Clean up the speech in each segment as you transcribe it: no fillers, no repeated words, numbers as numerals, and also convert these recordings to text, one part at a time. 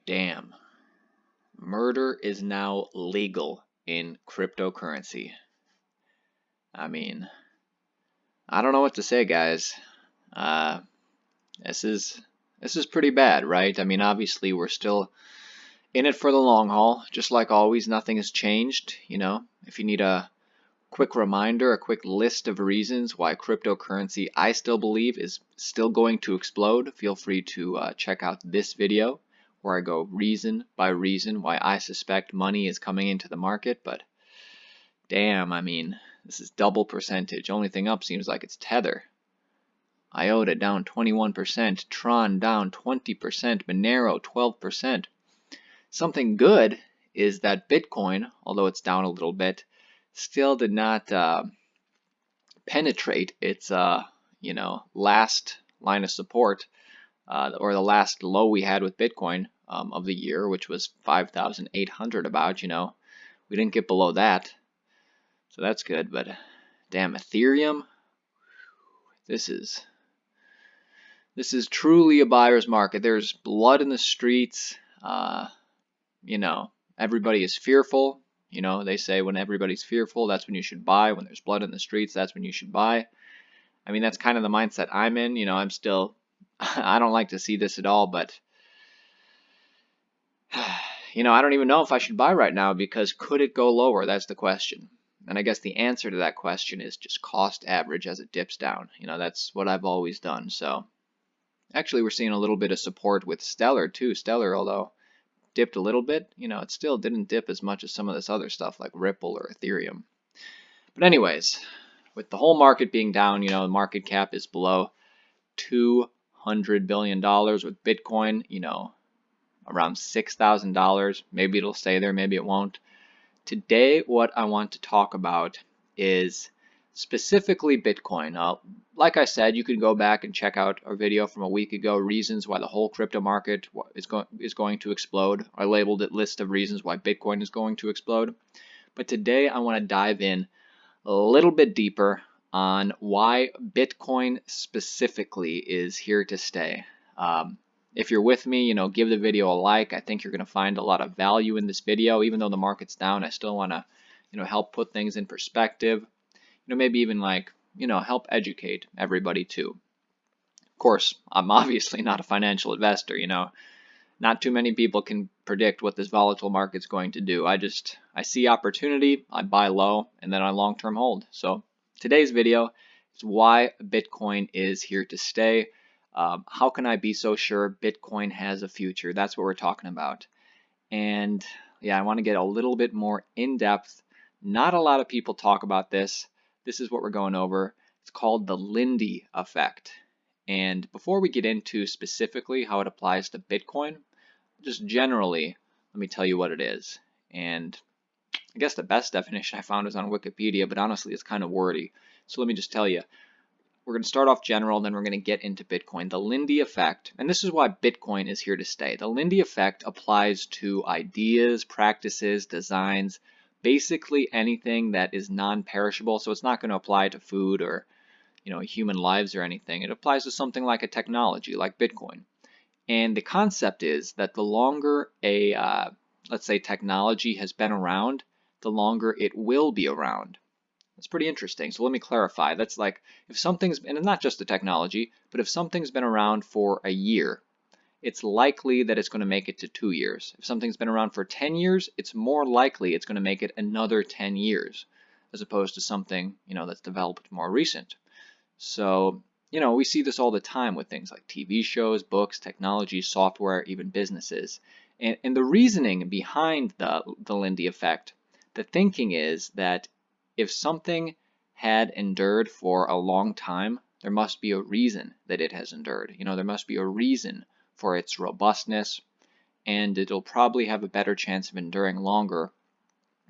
Damn. Murder is now legal in cryptocurrency. I mean, I don't know what to say, guys. Uh, this is pretty bad, right? I mean, obviously we're still in it for the long haul. Just like always, nothing has changed. If you need a quick reminder, a quick list of reasons why cryptocurrency, I still believe, is still going to explode, feel free to check out this video where I go reason by reason why I suspect money is coming into the market. But damn, I mean, this is double percentage. Only thing up seems like it's Tether. IOTA down 21%, Tron down 20%, Monero 12%. Something good is that Bitcoin, although it's down a little bit, still did not penetrate its last line of support, or the last low we had with Bitcoin of the year, which was 5,800 about. We didn't get below that, so that's good. But damn, Ethereum, this is truly a buyer's market. There's blood in the streets. Everybody is fearful. They say when everybody's fearful, that's when you should buy. When there's blood in the streets, that's when you should buy. I mean, that's kind of the mindset I'm in. I'm still, I don't like to see this at all, but, I don't even know if I should buy right now, because could it go lower? That's the question. And I guess the answer to that question is just cost average as it dips down. That's what I've always done. So actually, we're seeing a little bit of support with Stellar too. Stellar, although dipped a little bit, it still didn't dip as much as some of this other stuff like Ripple or Ethereum. But anyways, with the whole market being down, the market cap is below $200 billion, with Bitcoin, around $6,000. Maybe it'll stay there, maybe it won't. Today, what I want to talk about is specifically Bitcoin. Like I said, you can go back and check out our video from a week ago, reasons why the whole crypto market is going to explode. I labeled it list of reasons why Bitcoin is going to explode. But today I want to dive in a little bit deeper on why Bitcoin specifically is here to stay. If you're with me, give the video a like. I think you're going to find a lot of value in this video. Even though the market's down, I still want to, help put things in perspective. Maybe even help educate everybody too. Of course, I'm obviously not a financial investor. Not too many people can predict what this volatile market's going to do. I see opportunity, I buy low, and then I long-term hold. So today's video is why Bitcoin is here to stay. How can I be so sure Bitcoin has a future? That's what we're talking about. And yeah, I want to get a little bit more in depth. Not a lot of people talk about this. This is what we're going over. It's called the Lindy effect. And before we get into specifically how it applies to Bitcoin, just generally, let me tell you what it is. And I guess the best definition I found is on Wikipedia, but honestly, it's kind of wordy. So let me just tell you. We're going to start off general, then we're going to get into Bitcoin. The Lindy effect, and this is why Bitcoin is here to stay. The Lindy effect applies to ideas, practices, designs, basically anything that is non-perishable. So it's not going to apply to food or human lives or anything. It applies to something like a technology like Bitcoin. And the concept is that the longer a let's say technology has been around, the longer it will be around. It's pretty interesting. So let me clarify. That's like if something's, and not just the technology, but if something's been around for a year, it's likely that it's going to make it to 2 years. If something's been around for 10 years, it's more likely it's going to make it another 10 years, as opposed to something, that's developed more recent. So, we see this all the time with things like TV shows, books, technology, software, even businesses. And the reasoning behind the Lindy effect, the thinking is that if something had endured for a long time, there must be a reason that it has endured. There must be a reason for its robustness, and it'll probably have a better chance of enduring longer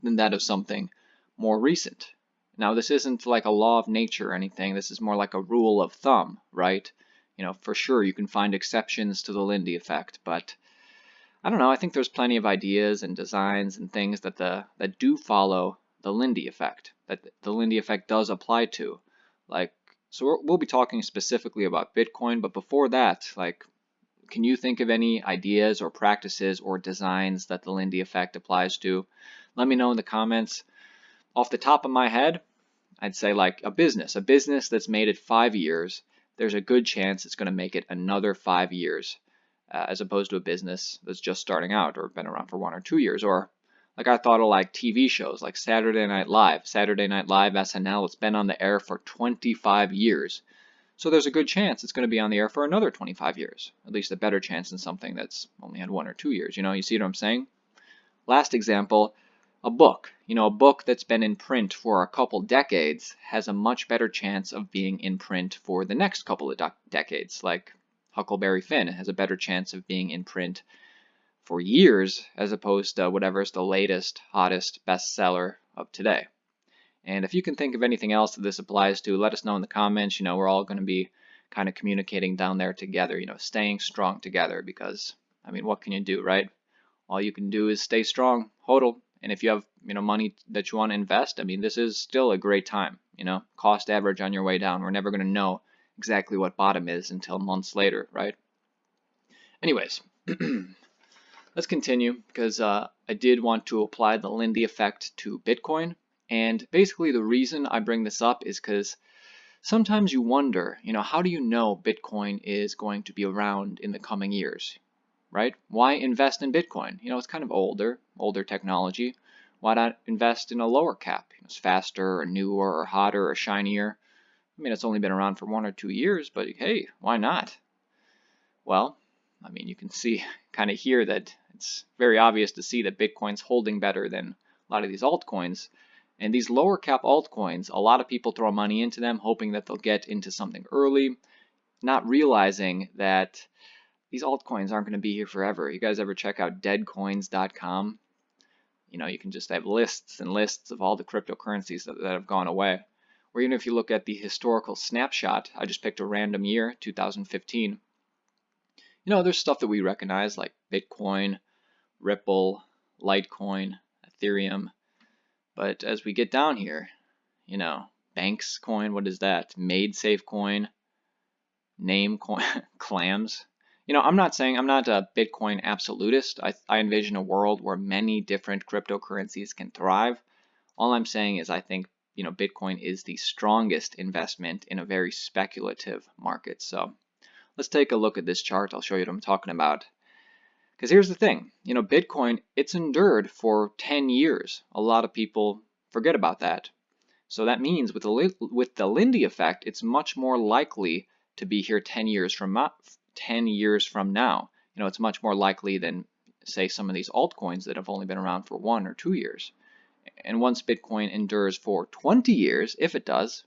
than that of something more recent. Now, this isn't like a law of nature or anything. This is more like a rule of thumb, right? For sure you can find exceptions to the Lindy effect, but I don't know. I think there's plenty of ideas and designs and things that do follow the Lindy effect, that the Lindy effect does apply to. So we'll be talking specifically about Bitcoin, but before that, Can you think of any ideas or practices or designs that the Lindy effect applies to? Let me know in the comments. Off the top of my head, I'd say like a business that's made it 5 years, there's a good chance it's going to make it another 5 years, as opposed to a business that's just starting out or been around for 1 or 2 years. Or like I thought of like TV shows like Saturday Night Live, SNL, it's been on the air for 25 years. So there's a good chance it's going to be on the air for another 25 years, at least a better chance than something that's only had 1 or 2 years. You see what I'm saying? Last example, a book. A book that's been in print for a couple decades has a much better chance of being in print for the next couple of decades. Like Huckleberry Finn has a better chance of being in print for years as opposed to whatever's the latest, hottest bestseller of today. And if you can think of anything else that this applies to, let us know in the comments. We're all going to be kind of communicating down there together, staying strong together because, what can you do, right? All you can do is stay strong, hodl. And if you have, money that you want to invest, this is still a great time, cost average on your way down. We're never going to know exactly what bottom is until months later, right? Anyways, let's continue because I did want to apply the Lindy effect to Bitcoin. And basically the reason I bring this up is because sometimes you wonder, how do you know Bitcoin is going to be around in the coming years, right? Why invest in Bitcoin? It's kind of older technology. Why not invest in a lower cap? It's faster or newer or hotter or shinier. It's only been around for 1 or 2 years, but hey, why not? Well, you can see kind of here that it's very obvious to see that Bitcoin's holding better than a lot of these altcoins. And these lower cap altcoins, a lot of people throw money into them hoping that they'll get into something early, not realizing that these altcoins aren't going to be here forever. You guys ever check out deadcoins.com? You can just have lists and lists of all the cryptocurrencies that have gone away. Or even if you look at the historical snapshot, I just picked a random year, 2015. There's stuff that we recognize like Bitcoin, Ripple, Litecoin, Ethereum. But as we get down here, Banks coin, what is that? Made safe coin, name coin, clams. I'm not a Bitcoin absolutist. I envision a world where many different cryptocurrencies can thrive. All I'm saying is I think, Bitcoin is the strongest investment in a very speculative market. So let's take a look at this chart. I'll show you what I'm talking about. Because here's the thing, Bitcoin, it's endured for 10 years. A lot of people forget about that. So that means with the Lindy effect, it's much more likely to be here 10 years from now. It's much more likely than, say, some of these altcoins that have only been around for 1 or 2 years. And once Bitcoin endures for 20 years, if it does,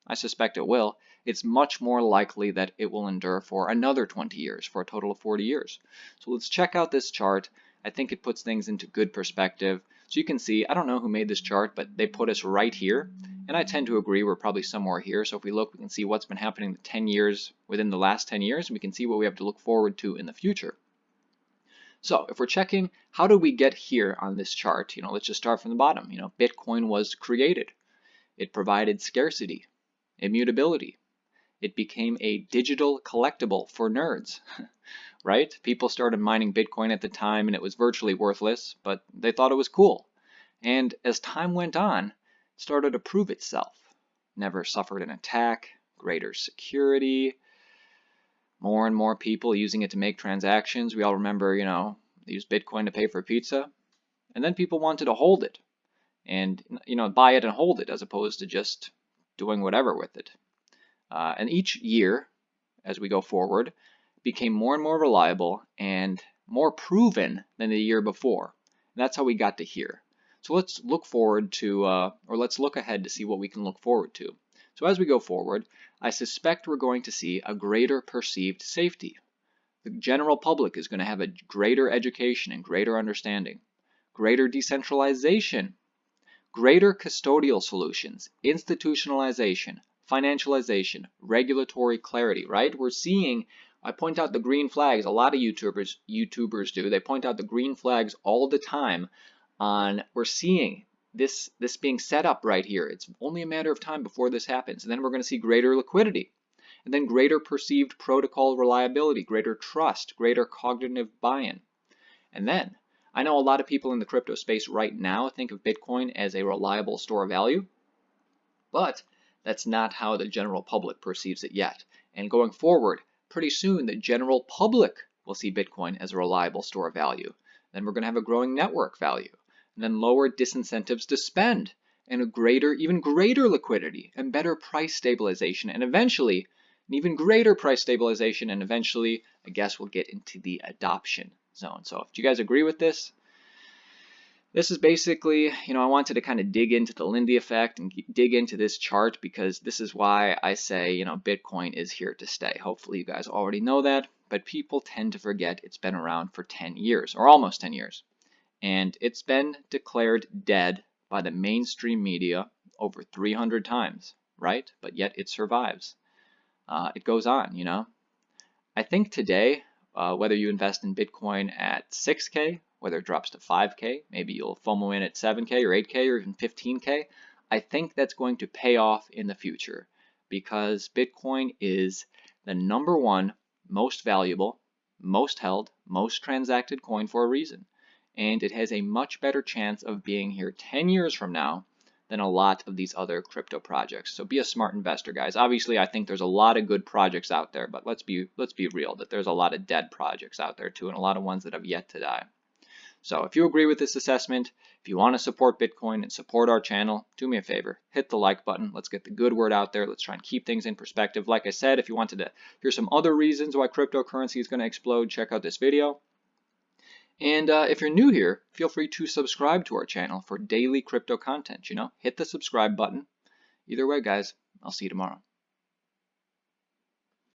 I suspect it will, it's much more likely that it will endure for another 20 years, for a total of 40 years. So let's check out this chart. I think it puts things into good perspective. So you can see, I don't know who made this chart, but they put us right here. And I tend to agree we're probably somewhere here. So if we look, we can see what's been happening the 10 years within the last 10 years, and we can see what we have to look forward to in the future. So if we're checking, how do we get here on this chart? Let's just start from the bottom. Bitcoin was created. It provided scarcity, immutability. It became a digital collectible for nerds, right? People started mining Bitcoin at the time and it was virtually worthless, but they thought it was cool. And as time went on, it started to prove itself. Never suffered an attack, greater security, more and more people using it to make transactions. We all remember, they used Bitcoin to pay for pizza. And then people wanted to hold it and, buy it and hold it as opposed to just doing whatever with it. And each year, as we go forward, became more and more reliable and more proven than the year before. And that's how we got to here. So let's look forward to, or let's look ahead to see what we can look forward to. So as we go forward, I suspect we're going to see a greater perceived safety. The general public is going to have a greater education and greater understanding, greater decentralization, greater custodial solutions, institutionalization, financialization, regulatory clarity, right? We're seeing, I point out the green flags, a lot of YouTubers do, they point out the green flags all the time we're seeing this being set up right here. It's only a matter of time before this happens. And then we're going to see greater liquidity. and then greater perceived protocol reliability, greater trust, greater cognitive buy-in. And then, I know a lot of people in the crypto space right now think of Bitcoin as a reliable store of value, but that's not how the general public perceives it yet. And going forward, pretty soon the general public will see Bitcoin as a reliable store of value. Then we're going to have a growing network value, and then lower disincentives to spend, and a greater, even greater liquidity, and better price stabilization, and eventually an even greater price stabilization, and eventually, I guess we'll get into the adoption zone. So if you guys agree with this, this is basically, I wanted to kind of dig into the Lindy effect and dig into this chart because this is why I say, Bitcoin is here to stay. Hopefully you guys already know that, but people tend to forget it's been around for 10 years or almost 10 years. And it's been declared dead by the mainstream media over 300 times, right? But yet it survives. It goes on, I think today, whether you invest in Bitcoin at 6K, whether it drops to 5K, maybe you'll FOMO in at 7K or 8K or even 15K, I think that's going to pay off in the future because Bitcoin is the #1 most valuable, most held, most transacted coin for a reason. And it has a much better chance of being here 10 years from now than a lot of these other crypto projects. So be a smart investor, guys. Obviously, I think there's a lot of good projects out there, but let's be real that there's a lot of dead projects out there too, and a lot of ones that have yet to die. So if you agree with this assessment, if you want to support Bitcoin and support our channel, do me a favor, hit the like button. Let's get the good word out there. Let's try and keep things in perspective. Like I said, if you wanted to hear some other reasons why cryptocurrency is going to explode, check out this video. And if you're new here, feel free to subscribe to our channel for daily crypto content. Hit the subscribe button. Either way, guys, I'll see you tomorrow.